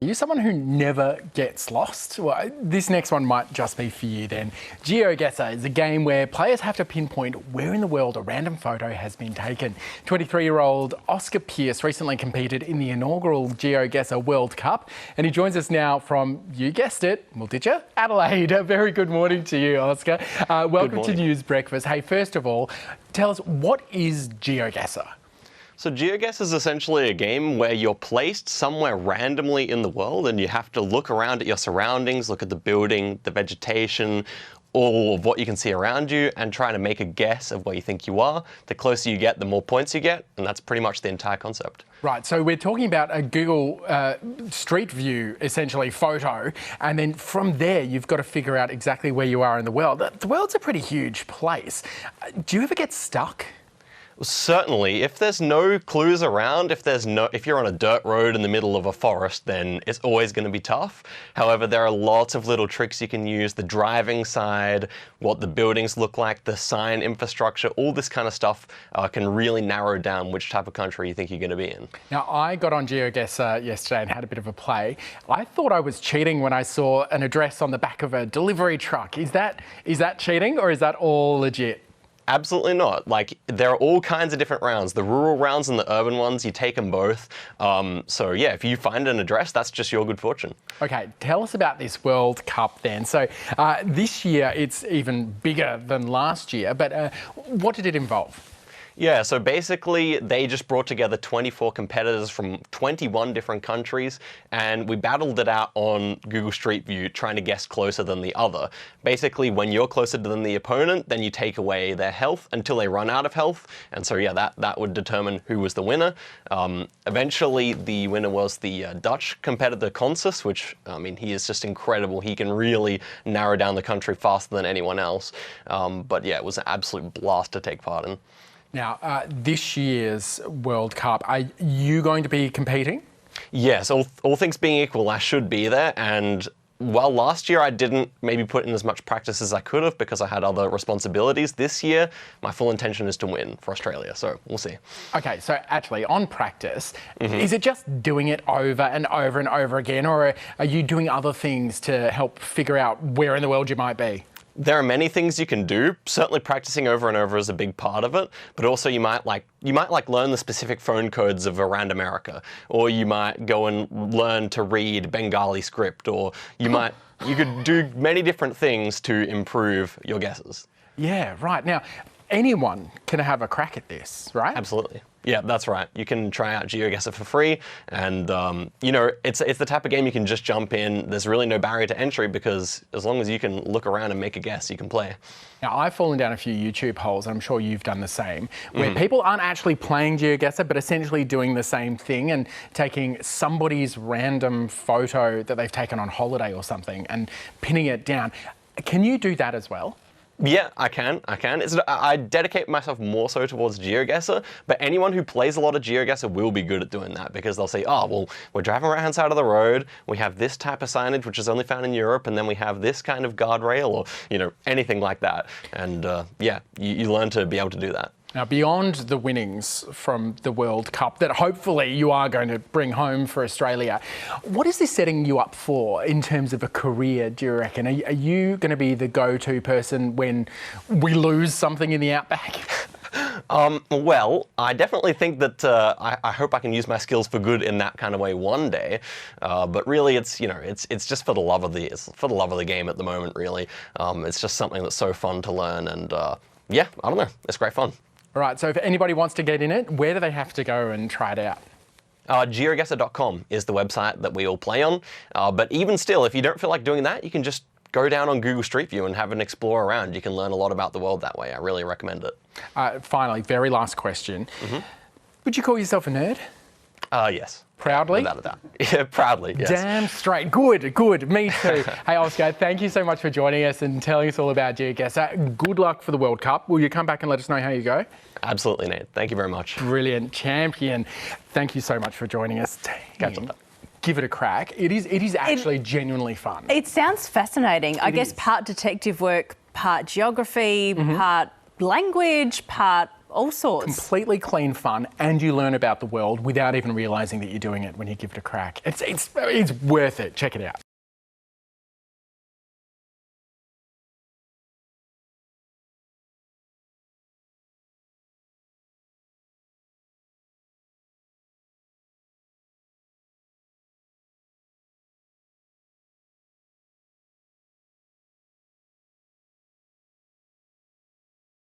Are you someone who never gets lost? Well, this next one might just be for you then. GeoGuessr is a game where players have to pinpoint where in the world a random photo has been taken. 23-year-old Oscar Pearce recently competed in the inaugural GeoGuessr World Cup, and he joins us now from, you guessed it, well, did you? Adelaide. A very good morning to you, Oscar. Welcome to News Breakfast. Hey, first of all, tell us, what is GeoGuessr? So GeoGuess is essentially a game where you're placed somewhere randomly in the world and you have to look around at your surroundings, look at the building, the vegetation, all of what you can see around you, and try to make a guess of where you think you are. The closer you get, the more points you get, and that's pretty much the entire concept. Right, so we're talking about a Google Street View, essentially, photo, and then from there you've got to figure out exactly where you are in the world. The world's a pretty huge place. Do you ever get stuck? Certainly. If there's no clues around, if you're on a dirt road in the middle of a forest, then it's always going to be tough. However, there are lots of little tricks you can use. The driving side, what the buildings look like, the sign infrastructure, all this kind of stuff can really narrow down which type of country you think you're going to be in. Now, I got on GeoGuessr yesterday and had a bit of a play. I thought I was cheating when I saw an address on the back of a delivery truck. Is that cheating, or is that all legit? Absolutely not. Like, there are all kinds of different rounds. The rural rounds and the urban ones, you take them both. So yeah, if you find an address, that's just your good fortune. Okay, tell us about this World Cup then. So this year it's even bigger than last year, but what did it involve? Yeah, so basically they just brought together 24 competitors from 21 different countries, and we battled it out on Google Street View, trying to guess closer than the other. Basically, when you're closer than the opponent, then you take away their health until they run out of health. And so yeah, that would determine who was the winner. Eventually, the winner was the Dutch competitor Consus, which, I mean, he is just incredible. He can really narrow down the country faster than anyone else. But yeah, it was an absolute blast to take part in. Now, this year's World Cup, are you going to be competing? Yes, all things being equal, I should be there. And while last year I didn't maybe put in as much practice as I could have because I had other responsibilities, this year my full intention is to win for Australia, so we'll see. Okay, so actually on practice, is it just doing it over and over and over again, or are you doing other things to help figure out where in the world you might be? There are many things you can do. Certainly practicing over and over is a big part of it, but also you might learn the specific phone codes of around America, or you might go and learn to read Bengali script, or you could do many different things to improve your guesses. Yeah, right. Now, anyone can have a crack at this, right? Absolutely. Yeah, that's right. You can try out GeoGuessr for free, and you know, it's the type of game you can just jump in. There's really no barrier to entry because as long as you can look around and make a guess, you can play. Now, I've fallen down a few YouTube holes, and I'm sure you've done the same, where people aren't actually playing GeoGuessr, but essentially doing the same thing and taking somebody's random photo that they've taken on holiday or something and pinning it down. Can you do that as well? Yeah, I can. I dedicate myself more so towards GeoGuessr, but anyone who plays a lot of GeoGuessr will be good at doing that because they'll say, oh, well, we're driving right-hand side of the road, we have this type of signage which is only found in Europe, and then we have this kind of guardrail, or, you know, anything like that. And yeah, you learn to be able to do that. Now, beyond the winnings from the World Cup that hopefully you are going to bring home for Australia, what is this setting you up for in terms of a career, do you reckon? Are you going to be the go-to person when we lose something in the outback? Well, I definitely think that I hope I can use my skills for good in that kind of way one day. But really, it's just for the love of the game at the moment. Really, it's just something that's so fun to learn, and yeah, I don't know, it's great fun. All right, so if anybody wants to get in it, where do they have to go and try it out? GeoGuessr.com is the website that we all play on. But even still, if you don't feel like doing that, you can just go down on Google Street View and have an explore around. You can learn a lot about the world that way. I really recommend it. Finally, very last question. Would you call yourself a nerd? Yes. Proudly? Without a doubt. Yeah, proudly, yes. Damn straight. Good. Me too. Hey, Oscar, thank you so much for joining us and telling us all about GeoGuessr. Good luck for the World Cup. Will you come back and let us know how you go? Absolutely, Nate. Thank you very much. Brilliant. Champion. Thank you so much for joining us. Give it a crack. It is actually genuinely fun. It sounds fascinating. I guess part detective work, part geography, part language, part all sorts. Completely clean fun, and you learn about the world without even realising that you're doing it when you give it a crack. It's worth it. Check it out.